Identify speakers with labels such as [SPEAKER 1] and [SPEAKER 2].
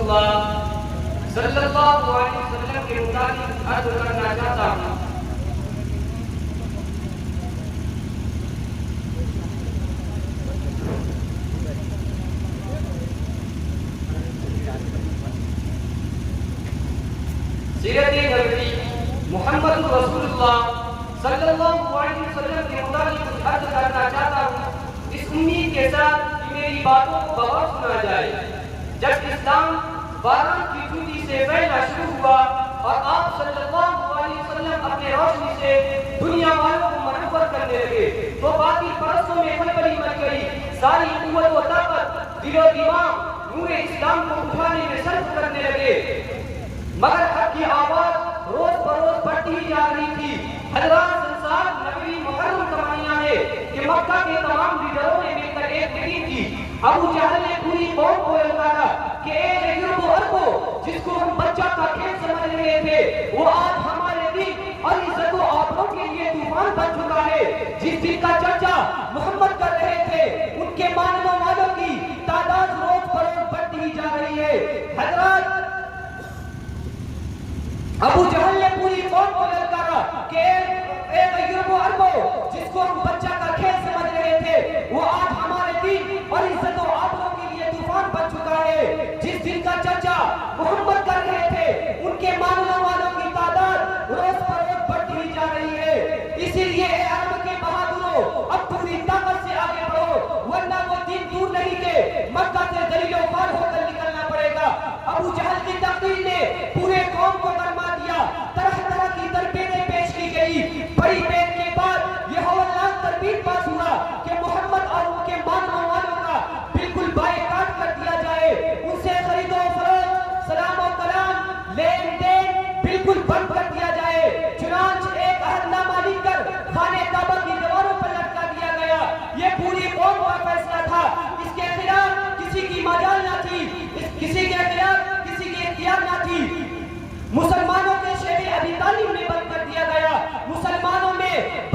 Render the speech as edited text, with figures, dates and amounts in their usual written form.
[SPEAKER 1] रसूलुल्लाह सल्लल्लाहु अलैहि वसल्लम के मुताबिक अर्ज करना चाहता हूँ। सीरत नबवी मोहम्मद रसूलुल्लाह सल्लल्लाहु अलैहि वसल्लम के मुताबिक अर्ज करना चाहता हूँ, इस उम्मीद के साथ कि मेरी बातों को गौर सुना जाए। जब इस्लाम बारात की चूटी से फैलना शुरू हुआ और आप सल्लल्लाहु अलैहि वसल्लम अपने रोशनी से दुनिया वालों को मनवर करने लगे, तो बाकी परस्तों में खलबली मच गई। सारी कुव्वत व ताकत, दिलो दिमाग नूर इस्लाम को उठाने में सर्फ करने लगे, मगर हक की आवाज रोज बरोज बढ़ती ही जा रही थी। हज़रात संसार नबी मुकर्रम कमानियां है कि मक्का के तमाम लीडरों ने मिलकर एक मीटिंग की। अबू जहल ने पूरी कौम को ललकारा कि ए युवको अरबो, जिसको हम बच्चा का खेल समझ रहे थे, वो आज हमारे दिन और इज्जत व आबरू के लिए तूफान बन चुका है। जिस दिन का चर्चा मोहम्मद कर रहे थे, उनके मानने वालों की तादाद रोज बरोज बढ़ती ही जा रही है। हज़रात अबू जहल ने पूरी कौम को ललकारा कि अरबो, जिसको हम बच्चा का खेल समझ रहे थे, वो आज हमारे दिन और इज्जत और आबरू के लिए तूफान बन चुका है। जिस दिन का चर्चा मोहम्मद कर रहे थे, उनके मानने वालों की तादाद रोज पर रोज बढ़ती ही जा रही है। इसीलिए अरब के बहादुरों, अब पूरी ताकत से आगे बढ़ो, वरना वो दिन दूर नहीं के मक्का से दलीलों पार होकर निकलना पड़ेगा। अबू जहल की तकरीर ने पूरे कौम को गरमा दिया। तरह तरह की तरबीतें पेश की गई। बड़ी देर के बाद यह हवलनाक तरबीत पास हुआ कि मोहम्मद और उनके मानने वालों का बिल्कुल बायकाट कर दिया जाए। उनसे खरीदो फरोख्त, सलाम और कलाम, लेन देन बिल्कुल बंद कर दिया जाए। चुनांच एक अहदनामा लिखकर खाने काबा की दीवारों पर लटका दिया गया। ये पूरी कौम का फैसला था। इसके खिलाफ किसी की मजाल ना थी, किसी के खिलाफ किसी की इख्तियार ना थी। मुसलमानों के शेर अबी तालिब में बंद कर दिया गया। मुसलमानों में